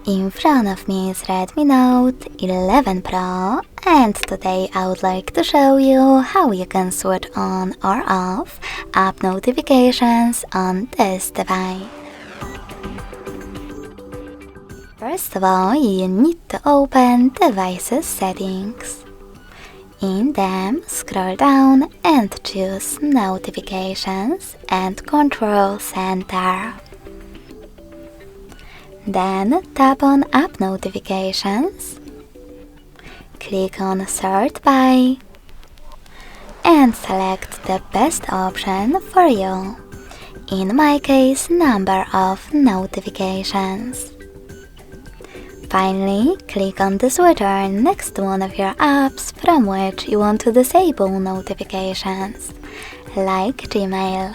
In front of me is Redmi Note 11 Pro, and today I would like to show you how you can switch on or off app notifications on this device. First of all, you need to open Devices Settings. In them, scroll down and choose Notifications and Control Center. Then tap on App Notifications, click on Sort By, and select the best option for you, in my case, Number of Notifications. Finally, click on the switcher next to one of your apps from which you want to disable notifications, like Gmail.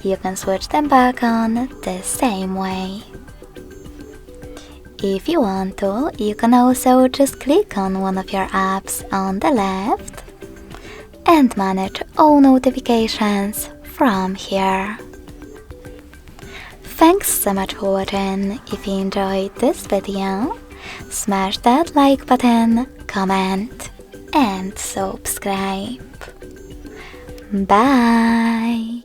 You can switch them back on the same way. If you want to, you can also just click on one of your apps on the left and manage all notifications from here. Thanks so much for watching. If you enjoyed this video, smash that like button, comment and subscribe. Bye!